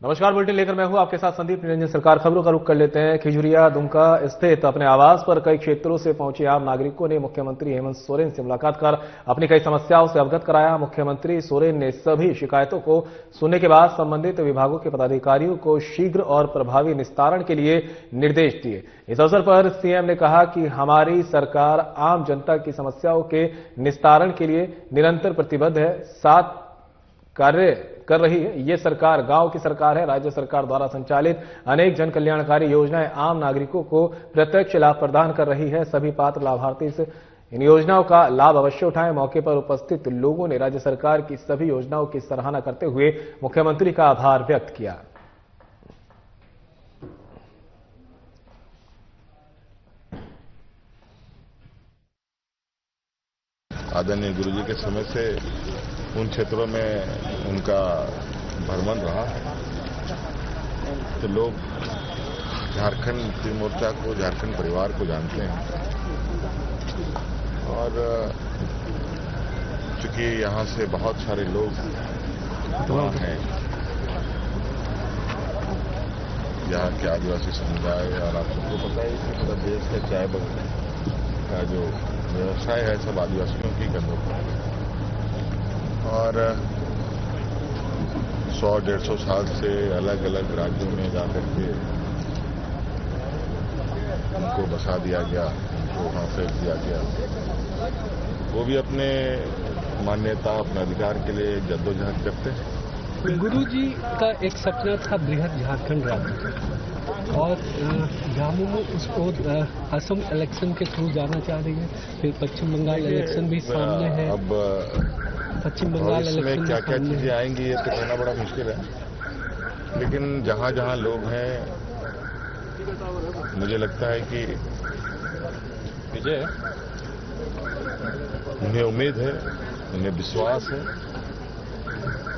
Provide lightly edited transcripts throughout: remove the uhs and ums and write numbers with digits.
नमस्कार, बुलेटिन लेकर मैं हूं आपके साथ संदीप निरंजन। सरकार खबरों का रुख कर लेते हैं। खिजुरिया दुमका स्थित अपने आवास पर कई क्षेत्रों से पहुंचे आम नागरिकों ने मुख्यमंत्री हेमंत सोरेन से मुलाकात कर अपनी कई समस्याओं से अवगत कराया। मुख्यमंत्री सोरेन ने सभी शिकायतों को सुनने के बाद संबंधित विभागों के पदाधिकारियों को शीघ्र और प्रभावी निस्तारण के लिए निर्देश दिए। इस अवसर पर सीएम ने कहा कि हमारी सरकार आम जनता की समस्याओं के निस्तारण के लिए निरंतर प्रतिबद्ध है, साथ कार्य कर रही है। ये सरकार गांव की सरकार है। राज्य सरकार द्वारा संचालित अनेक जन कल्याणकारी योजनाएं आम नागरिकों को प्रत्यक्ष लाभ प्रदान कर रही है। सभी पात्र लाभार्थी से इन योजनाओं का लाभ अवश्य उठाएं। मौके पर उपस्थित लोगों ने राज्य सरकार की सभी योजनाओं की सराहना करते हुए मुख्यमंत्री का आभार व्यक्त किया। आदरणीय गुरुजी के समय से उन क्षेत्रों में उनका भ्रमण रहा है, तो लोग झारखंड मुक्ति मोर्चा को, झारखंड परिवार को जानते हैं। और चूंकि यहाँ से बहुत सारे लोग वहाँ हैं, यहाँ के आदिवासी समुदाय, और आप सबको पता है कि पूरा देश का चाय का जो व्यवसाय है सब आदिवासियों की कंधों पर है। और 100-150 साल से अलग अलग राज्यों में जाकर के उनको बसा दिया गया, उनको वहां फेंक दिया गया। वो भी अपने मान्यता, अपने अधिकार के लिए जद्दोजहद करते हैं। गुरुजी का एक सपना था बृहद झारखंड राज्य, और झामुमो उसको असम इलेक्शन के थ्रू जाना चाह रही है। फिर पश्चिम बंगाल इलेक्शन भी सामने है। अब पश्चिम बंगाल इलेक्शन में क्या क्या चीजें आएंगी ये तो कहना बड़ा मुश्किल है, लेकिन जहां जहां लोग हैं, मुझे लगता है कि विजय, उन्हें उम्मीद है, उन्हें विश्वास है।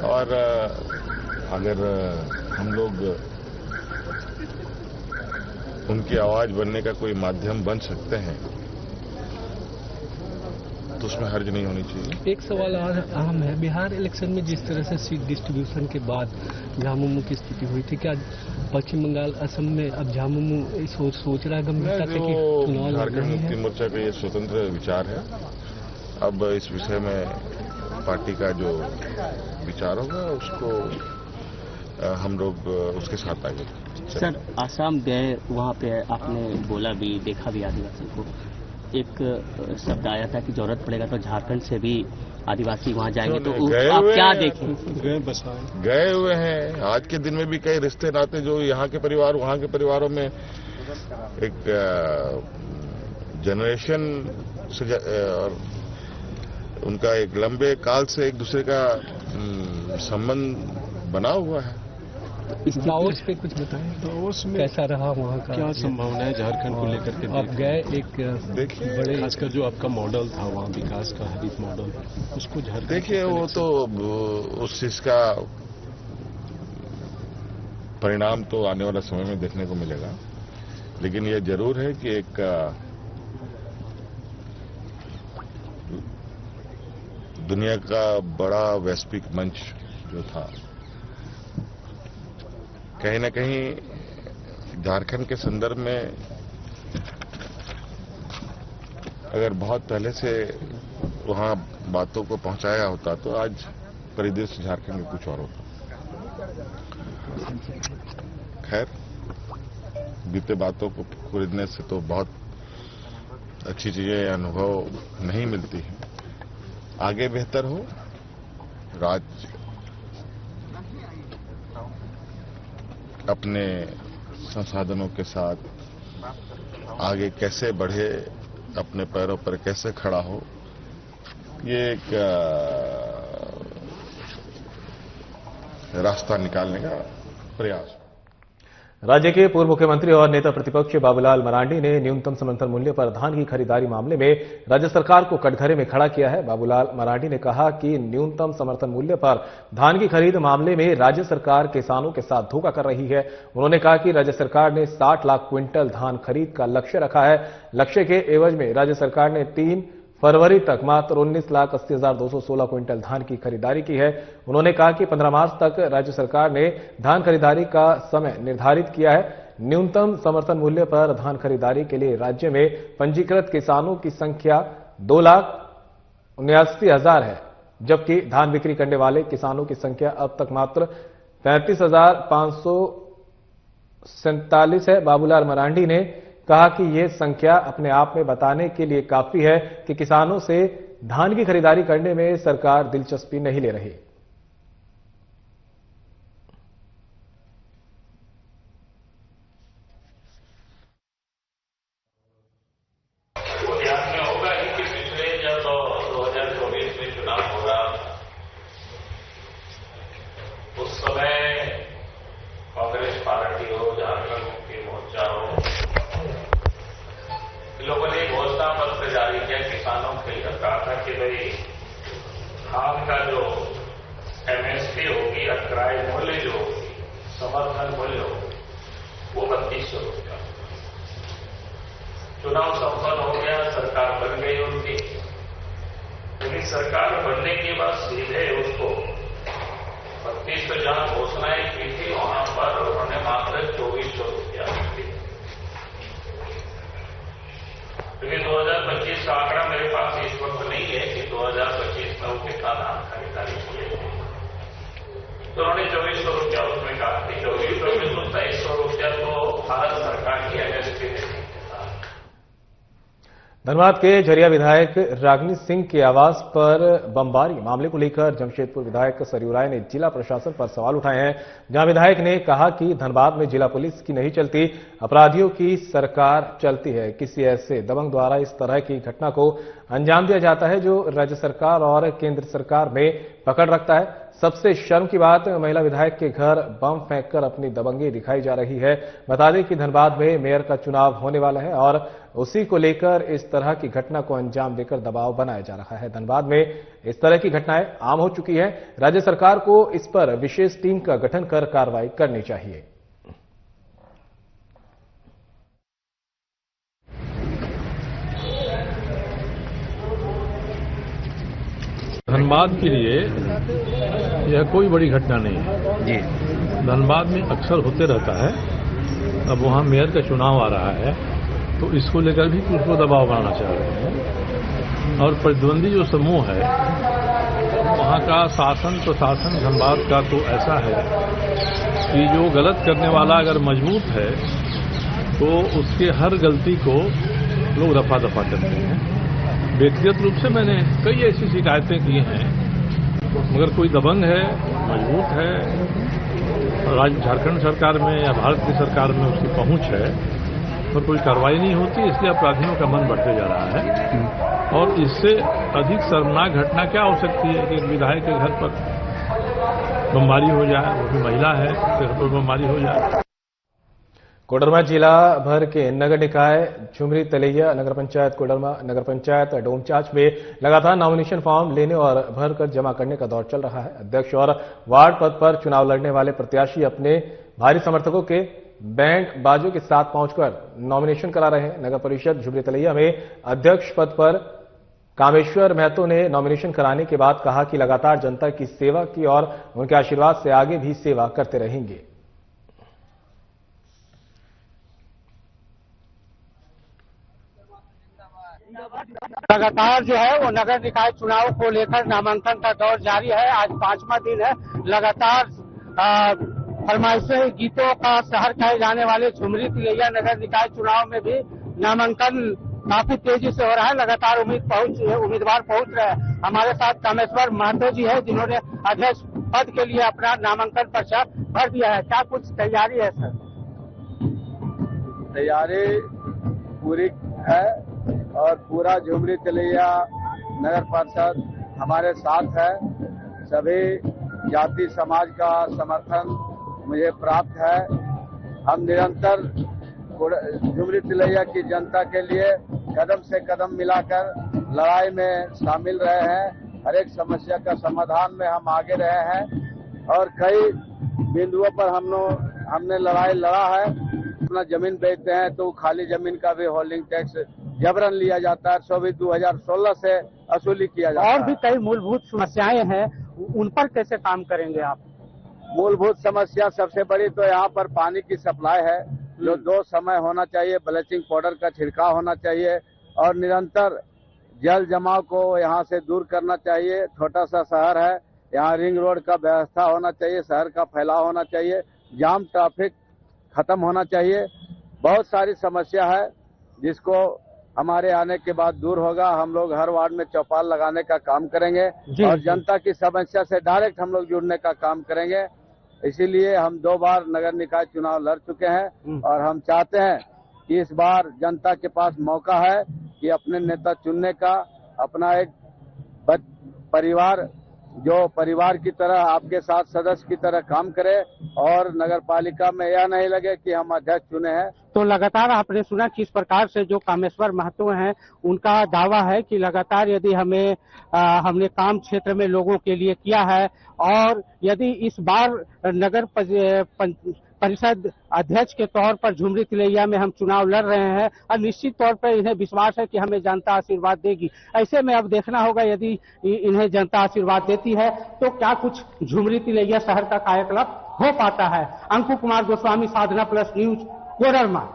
और अगर हम लोग उनकी आवाज बनने का कोई माध्यम बन सकते हैं तो उसमें हर्ज नहीं होनी चाहिए। एक सवाल और अहम है, बिहार इलेक्शन में जिस तरह से सीट डिस्ट्रीब्यूशन के बाद झामुमो की स्थिति हुई थी, क्या पश्चिम बंगाल, असम में अब झामुमो सोच रहा है गंभीरता से कि चुनाव झारखंड मुक्ति मोर्चा का ये स्वतंत्र विचार है। अब इस विषय में पार्टी का जो विचार होगा उसको हम लोग उसके साथ आगे। सर, आसाम गए, वहाँ पे आपने बोला भी, देखा भी आदिवासी को। एक शब्द आया था कि जरूरत पड़ेगा तो झारखंड से भी आदिवासी वहाँ जाएंगे, तो आप क्या देखें? गए हुए हैं। आज के दिन में भी कई रिश्ते नाते जो यहाँ के परिवार वहाँ के परिवारों में एक जनरेशन से और उनका एक लंबे काल से एक दूसरे का संबंध बना हुआ है। लाओस पे कुछ बताएं, लाओस में कैसा रहा, वहाँ का क्या संभावना है झारखंड को लेकर के? आप गए, एक देखिए बड़े खासकर जो आपका मॉडल था वहाँ विकास का, हरित मॉडल, उसको झारखंड, देखिए वो तो उस चीज का परिणाम तो आने वाला समय में देखने को मिलेगा, लेकिन ये जरूर है कि एक दुनिया का बड़ा वैश्विक मंच जो था, कहीं न कहीं झारखंड के संदर्भ में अगर बहुत पहले से वहां बातों को पहुंचाया होता तो आज परिदृश्य झारखंड का कुछ और होता। खैर, बीते बातों को खरीदने से तो बहुत अच्छी चीजें, अनुभव नहीं मिलती है। आगे बेहतर हो, राज्य अपने संसाधनों के साथ आगे कैसे बढ़े, अपने पैरों पर कैसे खड़ा हो, ये एक रास्ता निकालने का प्रयास। राज्य के पूर्व मुख्यमंत्री और नेता प्रतिपक्ष बाबूलाल मरांडी ने न्यूनतम समर्थन मूल्य पर धान की खरीदारी मामले में राज्य सरकार को कटघरे में खड़ा किया है। बाबूलाल मरांडी ने कहा कि न्यूनतम समर्थन मूल्य पर धान की खरीद मामले में राज्य सरकार किसानों के साथ धोखा कर रही है। उन्होंने कहा कि राज्य सरकार ने 60 लाख क्विंटल धान खरीद का लक्ष्य रखा है। लक्ष्य के एवज में राज्य सरकार ने 3 फरवरी तक मात्र 19,80,216 क्विंटल धान की खरीदारी की है। उन्होंने कहा कि 15 मार्च तक राज्य सरकार ने धान खरीदारी का समय निर्धारित किया है। न्यूनतम समर्थन मूल्य पर धान खरीदारी के लिए राज्य में पंजीकृत किसानों की संख्या 2,79,000 है, जबकि धान बिक्री करने वाले किसानों की संख्या अब तक मात्र 35,547 है। बाबूलाल मरांडी ने कहा कि यह संख्या अपने आप में बताने के लिए काफी है कि किसानों से धान की खरीदारी करने में सरकार दिलचस्पी नहीं ले रही। ध्यान में होगा कि पिछले जब 2024 में चुनाव हो रहा उस समय कांग्रेस पार्टी हो, झारखंड मुक्ति मोर्चा हो, लोगों ने घोषणा पत्र जारी किया किसानों के लिए। कहा था कि भाई धान का जो एमएसपी होगी या क्रय मूल्य जो होगी, समर्थन मूल्य होगी, वो 3200 रुपया। चुनाव संपन्न हो गया, सरकार बन गई उनकी। लेकिन सरकार बनने के बाद सीधे उसको 3200 जहां घोषणाएं की थी वहां पर उन्होंने मात्र 2400 रुपया दी। क्योंकि 2025 का आंकड़ा मेरे पास इस वक्त नहीं है कि 2025 में वो कितना धान खरीदारी किए थे, तो उन्होंने 2400 रुपया उसमें कहा थी। 2400 में तो 2300 रुपया तो भारत सरकार की एमएसपी ने। धनबाद के झरिया विधायक रागिनी सिंह के आवास पर बमबारी मामले को लेकर जमशेदपुर विधायक सरयू राय ने जिला प्रशासन पर सवाल उठाए हैं, जहां विधायक ने कहा कि धनबाद में जिला पुलिस की नहीं चलती, अपराधियों की सरकार चलती है। किसी ऐसे दबंग द्वारा इस तरह की घटना को अंजाम दिया जाता है जो राज्य सरकार और केंद्र सरकार में पकड़ रखता है। सबसे शर्म की बात, महिला विधायक के घर बम फेंककर अपनी दबंगी दिखाई जा रही है। बता दें कि धनबाद में मेयर का चुनाव होने वाला है और उसी को लेकर इस तरह की घटना को अंजाम देकर दबाव बनाया जा रहा है। धनबाद में इस तरह की घटनाएं आम हो चुकी है। राज्य सरकार को इस पर विशेष टीम का गठन कर कार्रवाई करनी चाहिए। धनबाद के लिए यह कोई बड़ी घटना नहीं है जी। धनबाद में अक्सर होते रहता है। अब वहां मेयर का चुनाव आ रहा है तो इसको लेकर भी कुछ को दबाव बनाना चाह रहे हैं। और प्रतिद्वंदी जो समूह है वहां का शासन प्रशासन धनबाद का तो ऐसा है कि जो गलत करने वाला अगर मजबूत है तो उसके हर गलती को लोग रफा दफा करते हैं। व्यक्तिगत रूप से मैंने कई ऐसी शिकायतें की हैं, मगर कोई दबंग है, मजबूत है, झारखंड सरकार में या भारत की सरकार में उसकी पहुंच है, पर कोई कार्रवाई नहीं होती। इसलिए अपराधियों का मन बढ़ते जा रहा है। और इससे अधिक शर्मनाक घटना क्या हो सकती है कि एक विधायक के घर पर बमबारी हो जाए, वो भी महिला है, घर पर बमबारी हो जाए। कोडरमा जिला भर के नगर निकाय झुमरी तलैया, नगर पंचायत कोडरमा, नगर पंचायत डोमचांच में लगातार नॉमिनेशन फॉर्म लेने और भरकर जमा करने का दौर चल रहा है। अध्यक्ष और वार्ड पद पर चुनाव लड़ने वाले प्रत्याशी अपने भारी समर्थकों के बैंड बाजों के साथ पहुंचकर नॉमिनेशन करा रहे हैं। नगर परिषद झुमरी तलैया में अध्यक्ष पद पर कामेश्वर महतो ने नॉमिनेशन कराने के बाद कहा कि लगातार जनता की सेवा की और उनके आशीर्वाद से आगे भी सेवा करते रहेंगे। लगातार जो है वो नगर निकाय चुनाव को लेकर नामांकन का दौर जारी है। आज 5वां दिन है। लगातार फरमाइशें गीतों का शहर कहे जाने वाले झुमरी तलैया नगर निकाय चुनाव में भी नामांकन काफी तेजी से हो रहा है। लगातार उम्मीदवार पहुंच रहे हैं। हमारे साथ कामेश्वर महतो जी है जिन्होंने अध्यक्ष पद के लिए अपना नामांकन पर्चा भर दिया है। क्या कुछ तैयारी है सर? तैयारी पूरी है और पूरा झुमरी तलैया नगर परिषद हमारे साथ है। सभी जाति समाज का समर्थन मुझे प्राप्त है। हम निरंतर झुमरी तलैया की जनता के लिए कदम से कदम मिलाकर लड़ाई में शामिल रहे हैं। हर एक समस्या का समाधान में हम आगे रहे हैं और कई बिंदुओं पर हमने लड़ाई लड़ा है। अपना जमीन बेचते हैं तो खाली जमीन का भी होल्डिंग टैक्स जबरन लिया जाता है। 2016 से वसूली किया जाता है। और भी कई मूलभूत समस्याएं हैं, उन पर कैसे काम करेंगे आप? मूलभूत समस्या सबसे बड़ी तो यहाँ पर पानी की सप्लाई है, जो 2 समय होना चाहिए। ब्लीचिंग पाउडर का छिड़काव होना चाहिए और निरंतर जल जमाव को यहाँ से दूर करना चाहिए। छोटा सा शहर है, यहाँ रिंग रोड का व्यवस्था होना चाहिए, शहर का फैलाव होना चाहिए, जाम ट्रैफिक खत्म होना चाहिए। बहुत सारी समस्या है जिसको हमारे आने के बाद दूर होगा। हम लोग हर वार्ड में चौपाल लगाने का काम करेंगे और जनता की समस्या से डायरेक्ट हम लोग जुड़ने का काम करेंगे। इसीलिए हम 2 बार नगर निकाय चुनाव लड़ चुके हैं और हम चाहते हैं कि इस बार जनता के पास मौका है कि अपने नेता चुनने का, अपना एक परिवार जो परिवार की तरह आपके साथ सदस्य की तरह काम करे और नगर पालिका में यह नहीं लगे कि हम अध्यक्ष चुने हैं। तो लगातार आपने सुना किस प्रकार से जो कामेश्वर महतो हैं उनका दावा है कि लगातार यदि हमने काम क्षेत्र में लोगों के लिए किया है और यदि इस बार नगर परिषद अध्यक्ष के तौर पर झुमरी तिलैया में हम चुनाव लड़ रहे हैं और निश्चित तौर पर इन्हें विश्वास है कि हमें जनता आशीर्वाद देगी। ऐसे में अब देखना होगा यदि इन्हें जनता आशीर्वाद देती है तो क्या कुछ झुमरी तिलैया शहर का कायाकल्प हो पाता है। अंकु कुमार गोस्वामी, साधना प्लस न्यूज, कोडरमा।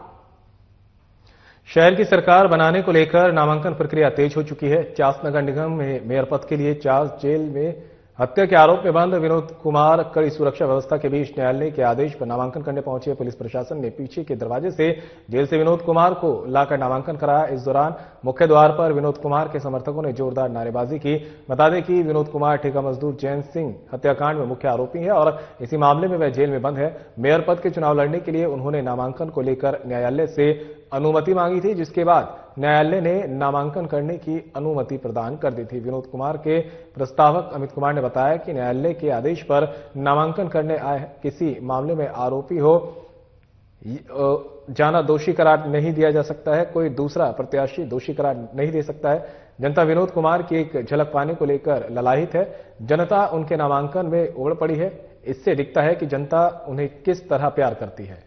शहर की सरकार बनाने को लेकर नामांकन प्रक्रिया तेज हो चुकी है। चास नगर निगम में मेयर पद के लिए चास जेल में हत्या के आरोप में बंद विनोद कुमार कड़ी सुरक्षा व्यवस्था के बीच न्यायालय के आदेश पर नामांकन करने पहुंचे। पुलिस प्रशासन ने पीछे के दरवाजे से जेल से विनोद कुमार को लाकर नामांकन कराया। इस दौरान मुख्य द्वार पर विनोद कुमार के समर्थकों ने जोरदार नारेबाजी की। बता दें कि विनोद कुमार ठेका मजदूर जैन सिंह हत्याकांड में मुख्य आरोपी है और इसी मामले में वह जेल में बंद है। मेयर पद के चुनाव लड़ने के लिए उन्होंने नामांकन को लेकर न्यायालय से अनुमति मांगी थी, जिसके बाद न्यायालय ने नामांकन करने की अनुमति प्रदान कर दी थी। विनोद कुमार के प्रस्तावक अमित कुमार ने बताया कि न्यायालय के आदेश पर नामांकन करने आए किसी मामले में आरोपी हो जाना दोषी करार नहीं दिया जा सकता है। कोई दूसरा प्रत्याशी दोषी करार नहीं दे सकता है। जनता विनोद कुमार की एक झलक पाने को लेकर ललायित है। जनता उनके नामांकन में उमड़ पड़ी है। इससे दिखता है कि जनता उन्हें किस तरह प्यार करती है।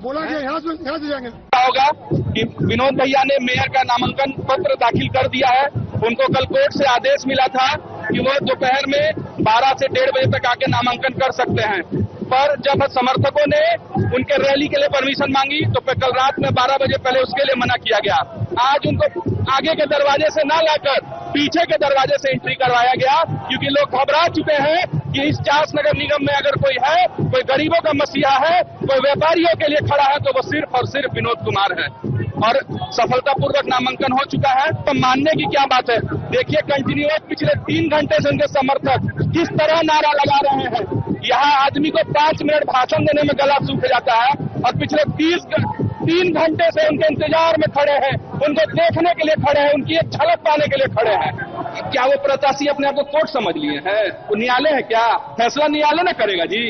बोला गया यहाँ से जाएंगे। होगा कि विनोद भैया ने मेयर का नामांकन पत्र दाखिल कर दिया है। उनको कल कोर्ट से आदेश मिला था कि वो दोपहर में 12 से 1:30 बजे तक आके नामांकन कर सकते हैं, पर जब समर्थकों ने उनके रैली के लिए परमिशन मांगी तो कल रात में 12 बजे पहले उसके लिए मना किया गया। आज उनको आगे के दरवाजे से न लाकर पीछे के दरवाजे से एंट्री करवाया गया, क्योंकि लोग घबरा चुके हैं कि इस चास नगर निगम में अगर कोई है, कोई गरीबों का मसीहा है, कोई व्यापारियों के लिए खड़ा है, तो वो सिर्फ और सिर्फ विनोद कुमार है। और सफलतापूर्वक नामांकन हो चुका है। तो मानने की क्या बात है, देखिए कंटिन्यूअस पिछले 3 घंटे से उनके समर्थक किस तरह नारा लगा रहे हैं। यहाँ आदमी को 5 मिनट भाषण देने में गला सूख जाता है और पिछले 3 घंटे से उनके इंतजार में खड़े हैं, उनको देखने के लिए खड़े हैं, उनकी एक झलक पाने के लिए खड़े हैं। क्या वो प्रत्याशी अपने आप को कोर्ट समझ लिए हैं? वो न्यायालय है क्या? फैसला न्यायालय न करेगा जी।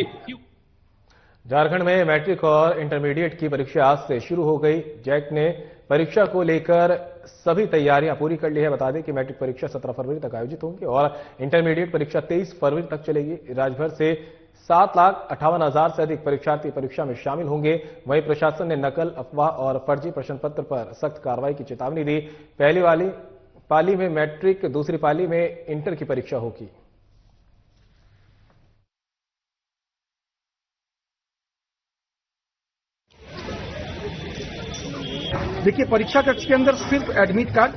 झारखंड में मैट्रिक और इंटरमीडिएट की परीक्षा आज से शुरू हो गई। जैक ने परीक्षा को लेकर सभी तैयारियां पूरी कर ली है। बता दें कि मैट्रिक परीक्षा 17 फरवरी तक आयोजित होगी और इंटरमीडिएट परीक्षा 23 फरवरी तक चलेगी। राज्यभर से 7,58,000 से अधिक परीक्षार्थी परीक्षा में शामिल होंगे। वहीं प्रशासन ने नकल, अफवाह और फर्जी प्रश्न पत्र पर सख्त कार्रवाई की चेतावनी दी। पहली वाली पाली में मैट्रिक, दूसरी पाली में इंटर की परीक्षा होगी। देखिए, परीक्षा कक्ष के अंदर सिर्फ एडमिट कार्ड,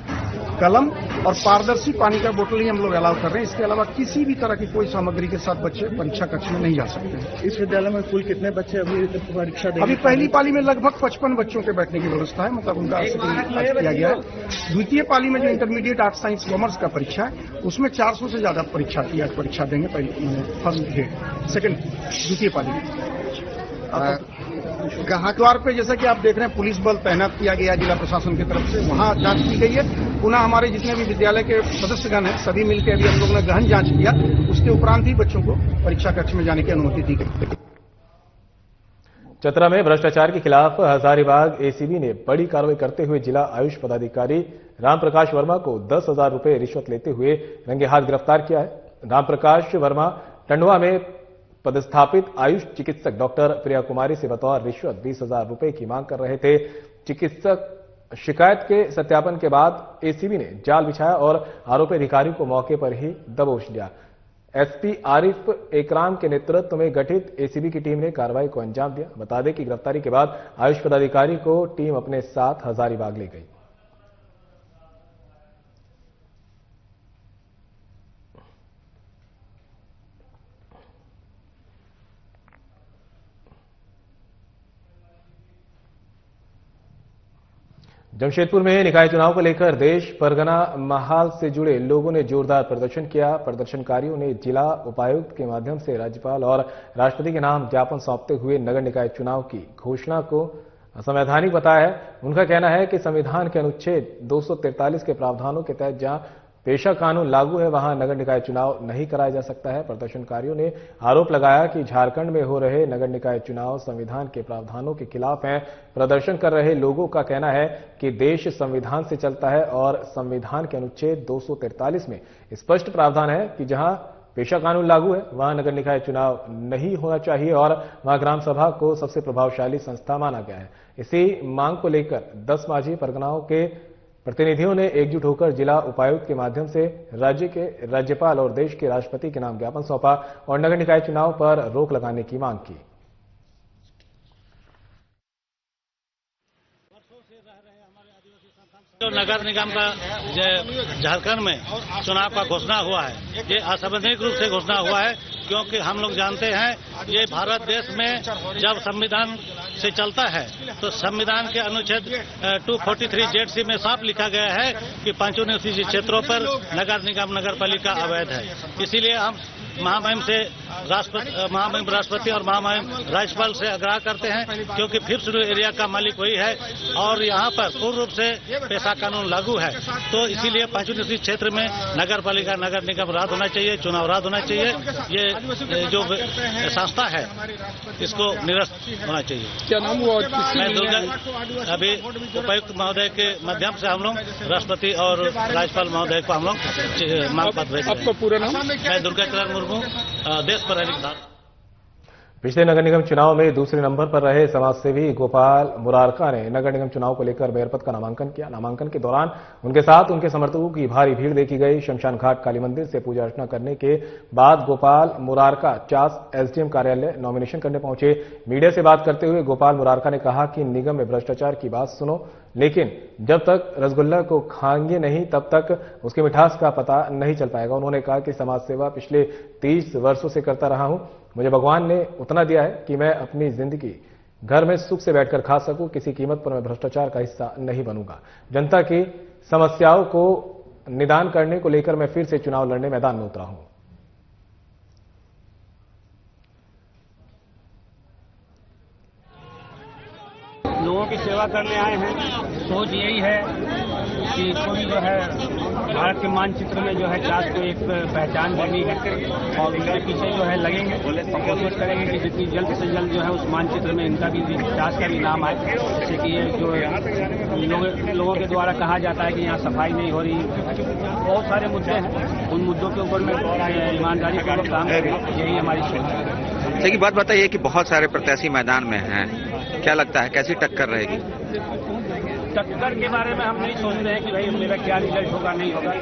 कलम और पारदर्शी पानी का बोतल ही हम लोग अलाउ कर रहे हैं। इसके अलावा किसी भी तरह की कोई सामग्री के साथ बच्चे परीक्षा कक्ष में नहीं जा सकते हैं। इस विद्यालय में कुल कितने बच्चे अभी परीक्षा देंगे? अभी पहली पाली में लगभग 55 बच्चों के बैठने की व्यवस्था है, मतलब उनका किया गया है। द्वितीय पाली में जो इंटरमीडिएट आर्ट्स, साइंस, कॉमर्स का परीक्षा है उसमें 400 से ज्यादा परीक्षार्थी आज परीक्षा देंगे। फर्स्ट ग्रेड, सेकेंड, द्वितीय पाली में द्वार पे जैसा कि आप देख रहे हैं पुलिस बल तैनात किया गया जिला प्रशासन की तरफ से। वहां जांच की गई है। पुनः हमारे जितने भी विद्यालय के सदस्यगण हैं सभी मिलकर अभी हम लोगों ने गहन जांच किया। उसके उपरांत ही बच्चों को परीक्षा कक्ष में जाने की अनुमति दी गई। चतरा में भ्रष्टाचार के खिलाफ हजारीबाग एसीबी ने बड़ी कार्रवाई करते हुए जिला आयुष पदाधिकारी रामप्रकाश वर्मा को 10,000 रुपए रिश्वत लेते हुए रंगे हाथ गिरफ्तार किया है। रामप्रकाश वर्मा टंडवा में पदस्थापित आयुष चिकित्सक डॉक्टर प्रिया कुमारी से बतौर रिश्वत 20,000 रुपए की मांग कर रहे थे। चिकित्सक शिकायत के सत्यापन के बाद एसीबी ने जाल बिछाया और आरोपी अधिकारी को मौके पर ही दबोच लिया। एसपी आरिफ एकराम के नेतृत्व में गठित एसीबी की टीम ने कार्रवाई को अंजाम दिया। बता दें कि गिरफ्तारी के बाद आयुष पदाधिकारी को टीम अपने साथ हजारीबाग ले गई। जमशेदपुर में निकाय चुनाव को लेकर देश परगना महाल से जुड़े लोगों ने जोरदार प्रदर्शन किया। प्रदर्शनकारियों ने जिला उपायुक्त के माध्यम से राज्यपाल और राष्ट्रपति के नाम ज्ञापन सौंपते हुए नगर निकाय चुनाव की घोषणा को असंवैधानिक बताया है। उनका कहना है कि संविधान के अनुच्छेद 243 के प्रावधानों के तहत जहां पेशा कानून लागू है वहां नगर निकाय चुनाव नहीं कराया जा सकता है। प्रदर्शनकारियों ने आरोप लगाया कि झारखंड में हो रहे नगर निकाय चुनाव संविधान के प्रावधानों के खिलाफ हैं। प्रदर्शन कर रहे लोगों का कहना है कि देश संविधान से चलता है और संविधान के अनुच्छेद 243 में स्पष्ट प्रावधान है कि जहां पेशा कानून लागू है वहां नगर निकाय चुनाव नहीं होना चाहिए और वहां ग्राम सभा को सबसे प्रभावशाली संस्था माना गया है। इसी मांग को लेकर 10 माझी परगनाओं के प्रतिनिधियों ने एकजुट होकर जिला उपायुक्त के माध्यम से राज्य के राज्यपाल और देश के राष्ट्रपति के नाम ज्ञापन सौंपा और नगर निकाय चुनाव पर रोक लगाने की मांग की। जो नगर निगम का झारखंड में चुनाव का घोषणा हुआ है, ये असंवैधानिक रूप से घोषणा हुआ है, क्योंकि हम लोग जानते हैं ये भारत देश में जब संविधान से चलता है तो संविधान के अनुच्छेद 243 जेड में साफ लिखा गया है कि 5 क्षेत्रों पर नगर निगम नगर पालिका अवैध है। इसीलिए हम महामहिम राष्ट्रपति और महामहिम राज्यपाल से आग्रह करते हैं, क्योंकि फिर शुरू एरिया का मालिक वही है और यहाँ पर पूर्ण रूप से पेशा कानून लागू है। तो इसीलिए 5 क्षेत्र में नगर पालिका नगर निगम रद्द होना चाहिए, चुनाव रद्द होना चाहिए। ये जो संस्था है इसको निरस्त होना चाहिए। क्या नाम हुआ? मैं दुर्गा अभी उपायुक्त महोदय के माध्यम से हम लोग राष्ट्रपति और राज्यपाल महोदय को हम लोग मांग पत्र भेज। आपका पूरा नाम? मैं दुर्गा मुर्मू, देश पर अधिकार। पिछले नगर निगम चुनाव में दूसरे नंबर पर रहे समाजसेवी गोपाल मुरारका ने नगर निगम चुनाव को लेकर मेयर पद का नामांकन किया। नामांकन के दौरान उनके साथ उनके समर्थकों की भारी भीड़ देखी गई। शमशान घाट काली मंदिर से पूजा अर्चना करने के बाद गोपाल मुरारका चास एसडीएम कार्यालय नॉमिनेशन करने पहुंचे। मीडिया से बात करते हुए गोपाल मुरारका ने कहा कि निगम में भ्रष्टाचार की बात सुनो, लेकिन जब तक रसगुल्ला को खाएंगे नहीं तब तक उसकी मिठास का पता नहीं चल पाएगा। उन्होंने कहा कि समाज सेवा पिछले 30 वर्षों से करता रहा हूं। मुझे भगवान ने उतना दिया है कि मैं अपनी जिंदगी घर में सुख से बैठकर खा सकूं। किसी कीमत पर मैं भ्रष्टाचार का हिस्सा नहीं बनूंगा। जनता की समस्याओं को निदान करने को लेकर मैं फिर से चुनाव लड़ने मैदान में उतरा हूं। लोगों की सेवा करने आए हैं। सोच यही है कि कोई जो है भारत के मानचित्र में जो है चास को एक पहचान देनी है और उसके पीछे जो है लगेंगे और कोशिश करेंगे कि जितनी जल्द से जल्द जो है उस मानचित्र में इनका भी चास का भी नाम आए। जैसे कि ये जो लोगों के द्वारा कहा जाता है कि यहाँ सफाई नहीं हो रही, बहुत सारे मुद्दे हैं। उन मुद्दों के ऊपर में ईमानदारी पूर्वक काम करें, यही हमारी सोच है। सही बात बताइए कि बहुत सारे प्रत्याशी मैदान में हैं, क्या लगता है कैसी टक्कर रहेगी? टक्कर के बारे में हम नहीं सोच रहे हैं कि भाई मेरा क्या रिजल्ट होगा नहीं होगा।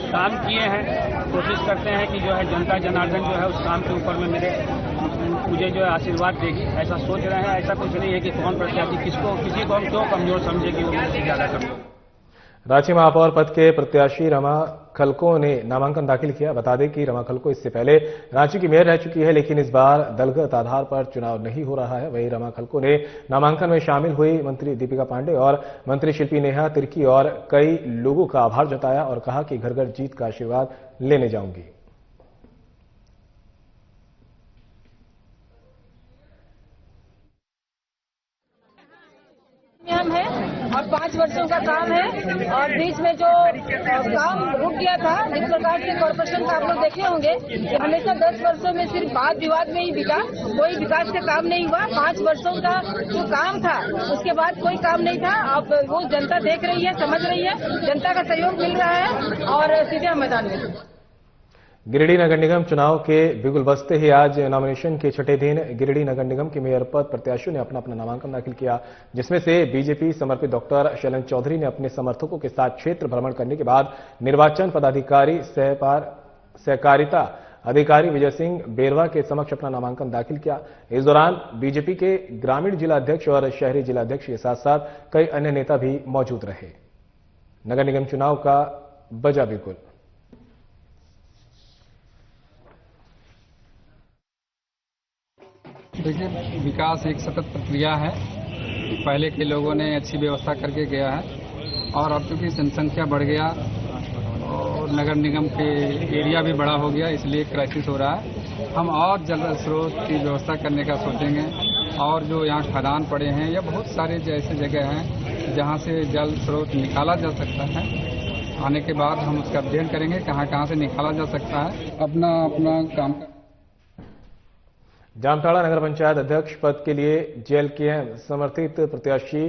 काम किए हैं, कोशिश करते हैं कि जो है जनता जनार्दन जो है उस काम के ऊपर में मुझे जो है आशीर्वाद देगी, ऐसा सोच रहे हैं। ऐसा कुछ नहीं है कि कौन प्रत्याशी किसी को हम क्यों कमजोर समझे कि वो मुझसे ज्यादा कमजोर। रांची महापौर पद के प्रत्याशी रमा खलको ने नामांकन दाखिल किया। बता दें कि रमा खलको इससे पहले रांची की मेयर रह चुकी है, लेकिन इस बार दलगत आधार पर चुनाव नहीं हो रहा है। वहीं रमा खलको ने नामांकन में शामिल हुई मंत्री दीपिका पांडे और मंत्री शिल्पी नेहा तिर्की और कई लोगों का आभार जताया और कहा कि घर घर जीत का आशीर्वाद लेने जाऊंगी। है और 5 वर्षों का काम है और बीच में जो काम रुक गया था, इस प्रकार से कॉर्पोरेशन का आप लोग देखे होंगे कि हमेशा 10 वर्षों में सिर्फ वाद विवाद में ही बिका, कोई विकास का काम नहीं हुआ। 5 वर्षों का जो काम था उसके बाद कोई काम नहीं था। अब वो जनता देख रही है, समझ रही है, जनता का सहयोग मिल रहा है और सीधे हम मैदान में। गिरिडीह नगर निगम चुनाव के बिगुल बजते ही आज नॉमिनेशन के छठे दिन गिरिडीह नगर निगम के मेयर पद प्रत्याशियों ने अपना अपना नामांकन दाखिल किया, जिसमें से बीजेपी समर्पित डॉक्टर शैलन चौधरी ने अपने समर्थकों के साथ क्षेत्र भ्रमण करने के बाद निर्वाचन पदाधिकारी सहकारिता अधिकारी विजय सिंह बेरवा के समक्ष अपना नामांकन दाखिल किया। इस दौरान बीजेपी के ग्रामीण जिला अध्यक्ष और शहरी जिला अध्यक्ष के साथ साथ कई अन्य नेता भी मौजूद रहे। नगर निगम चुनाव का बजा बिगुल। देखिए, विकास एक सतत प्रक्रिया है। पहले के लोगों ने अच्छी व्यवस्था करके गया है और अब चूंकि जनसंख्या बढ़ गया और नगर निगम के एरिया भी बड़ा हो गया, इसलिए क्राइसिस हो रहा है। हम और जल स्रोत की व्यवस्था करने का सोचेंगे और जो यहाँ खदान पड़े हैं या बहुत सारे ऐसे जगह हैं जहाँ से जल स्रोत निकाला जा सकता है, आने के बाद हम उसका अध्ययन करेंगे कहाँ कहाँ से निकाला जा सकता है। अपना काम जामताड़ा नगर पंचायत अध्यक्ष पद के लिए जेएलकेएम समर्थित प्रत्याशी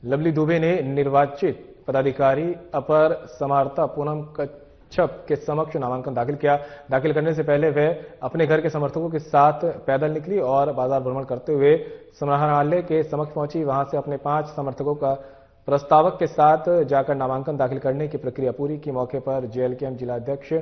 लवली दुबे ने निर्वाचित पदाधिकारी अपर समाहर्ता पूनम कच्छप के समक्ष नामांकन दाखिल किया। दाखिल करने से पहले वह अपने घर के समर्थकों के साथ पैदल निकली और बाजार भ्रमण करते हुए समाहरणालय के समक्ष पहुंची। वहां से अपने 5 समर्थकों का प्रस्तावक के साथ जाकर नामांकन दाखिल करने की प्रक्रिया पूरी की। मौके पर जेएलकेएम जिला अध्यक्ष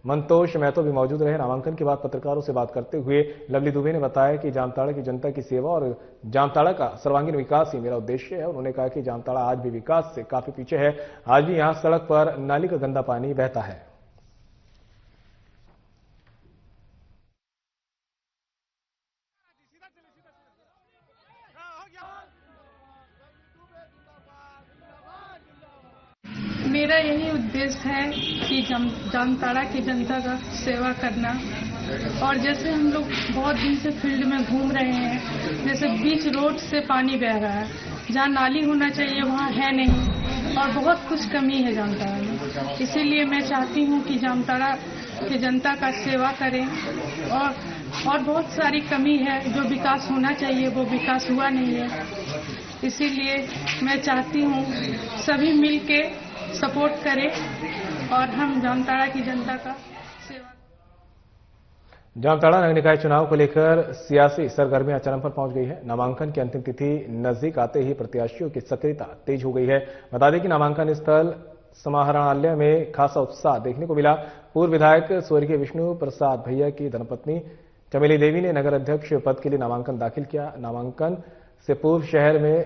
मंतोष महतो भी मौजूद रहे। नामांकन के बाद पत्रकारों से बात करते हुए लवली दुबे ने बताया कि जामताड़ा की जनता की सेवा और जामताड़ा का सर्वांगीण विकास ही मेरा उद्देश्य है। उन्होंने कहा कि जामताड़ा आज भी विकास से काफी पीछे है। आज भी यहां सड़क पर नाली का गंदा पानी बहता है। मेरा यही उद्देश्य है कि जामताड़ा की जनता का सेवा करना। और जैसे हम लोग बहुत दिन से फील्ड में घूम रहे हैं, जैसे बीच रोड से पानी बह रहा है, जहाँ नाली होना चाहिए वहाँ है नहीं और बहुत कुछ कमी है जामताड़ा में। इसीलिए मैं चाहती हूँ कि जामताड़ा की जनता का सेवा करें और बहुत सारी कमी है, जो विकास होना चाहिए वो विकास हुआ नहीं है। इसीलिए मैं चाहती हूँ सभी मिल के सपोर्ट करें और हम जामताड़ा की जनता का सेवा। जामताड़ा नगर निकाय चुनाव को लेकर सियासी सरगर्मियां चरम पर पहुंच गई है। नामांकन की अंतिम तिथि नजदीक आते ही प्रत्याशियों की सक्रियता तेज हो गई है। बता दें कि नामांकन स्थल समाहरणालय में खासा उत्साह देखने को मिला। पूर्व विधायक स्वर्गीय विष्णु प्रसाद भैया की धर्मपत्नी चमेली देवी ने नगर अध्यक्ष पद के लिए नामांकन दाखिल किया। नामांकन से पूर्व शहर में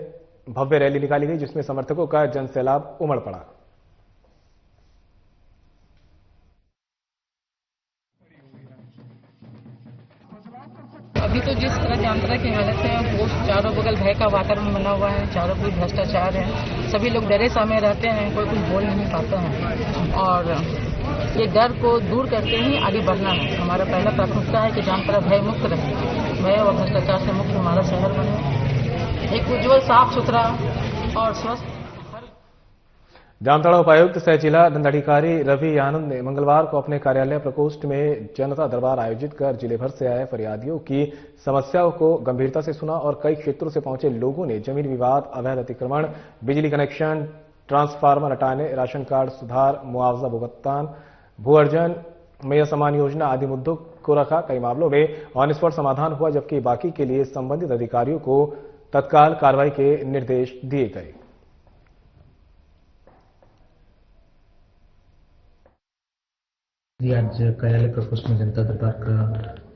भव्य रैली निकाली गई, जिसमें समर्थकों का जनसैलाब उमड़ पड़ा। अभी तो जिस तरह जामताड़ा की हालत है, वो चारों बगल भय का वातावरण बना हुआ है, चारों बगल भ्रष्टाचार है, सभी लोग डरे समय रहते हैं, कोई कुछ बोल नहीं पाता है। और ये डर को दूर करके ही आगे बढ़ना है। हमारा पहला प्राथमिकता है कि जामताड़ा भय मुक्त रहे, भय और भ्रष्टाचार से मुक्त हमारा शहर बने, एक उज्जवल साफ सुथरा और स्वस्थ। जामताड़ा उपायुक्त सह जिला दंडाधिकारी रवि आनंद ने मंगलवार को अपने कार्यालय प्रकोष्ठ में जनता दरबार आयोजित कर जिले भर से आए फरियादियों की समस्याओं को गंभीरता से सुना और कई क्षेत्रों से पहुंचे लोगों ने जमीन विवाद, अवैध अतिक्रमण, बिजली कनेक्शन, ट्रांसफार्मर हटाने, राशन कार्ड सुधार, मुआवजा भुगतान, भू अर्जन, मैया सम्मान योजना आदि मुद्दों को रखा। कई मामलों में ऑन स्पॉट समाधान हुआ, जबकि बाकी के लिए संबंधित अधिकारियों को तत्काल कार्रवाई के निर्देश दिए गए। आज कार्यालय प्रकोष्ठ में जनता दरबार का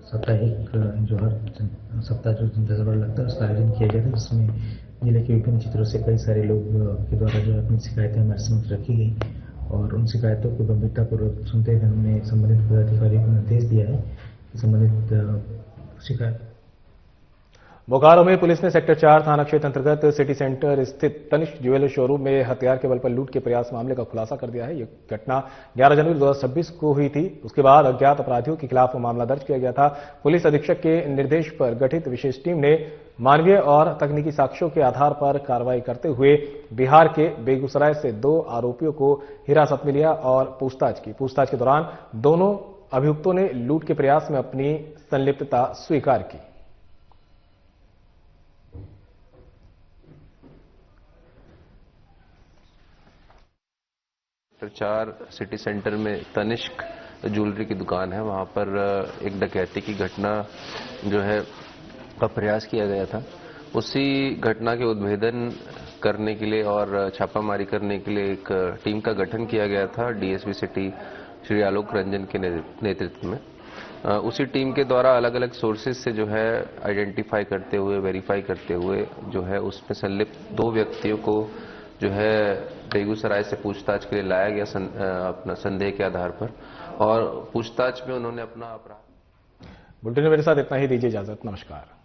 साप्ताहिक जो हर सप्ताह जो जनता दरबार लगता है उसका आयोजन किया गया था, जिसमें जिले के विभिन्न क्षेत्रों से कई सारे लोग के द्वारा जो अपनी शिकायतें हमारे समक्ष रखी गई और उन शिकायतों को गंभीरतापूर्वक सुनते हुए हमने संबंधित पदाधिकारियों को निर्देश दिया है कि संबंधित शिकायत। बोकारो में पुलिस ने सेक्टर 4 थाना क्षेत्र अंतर्गत सिटी सेंटर स्थित तनिष्क ज्वेलर शोरूम में हथियार के बल पर लूट के प्रयास मामले का खुलासा कर दिया है। यह घटना 11 जनवरी 2026 को हुई थी। उसके बाद अज्ञात अपराधियों के खिलाफ मामला दर्ज किया गया था। पुलिस अधीक्षक के निर्देश पर गठित विशेष टीम ने मानवीय और तकनीकी साक्ष्यों के आधार पर कार्रवाई करते हुए बिहार के बेगूसराय से 2 आरोपियों को हिरासत में लिया और पूछताछ की। पूछताछ के दौरान दोनों अभियुक्तों ने लूट के प्रयास में अपनी संलिप्तता स्वीकार की। सेक्टर 4 सिटी सेंटर में तनिष्क ज्वेलरी की दुकान है, वहां पर एक डकैती की घटना जो है का प्रयास किया गया था। उसी घटना के उद्भेदन करने के लिए और छापामारी करने के लिए एक टीम का गठन किया गया था डीएसपी सिटी श्री आलोक रंजन के नेतृत्व में। उसी टीम के द्वारा अलग अलग सोर्सेज से जो है आइडेंटिफाई करते हुए, वेरीफाई करते हुए जो है उसमें संलिप्त 2 व्यक्तियों को जो है बेगूसराय से पूछताछ के लिए लाया गया अपना संदेह के आधार पर, और पूछताछ में उन्होंने अपना अपराध। बुलेटिन में मेरे साथ इतना ही, दीजिए इजाजत, नमस्कार।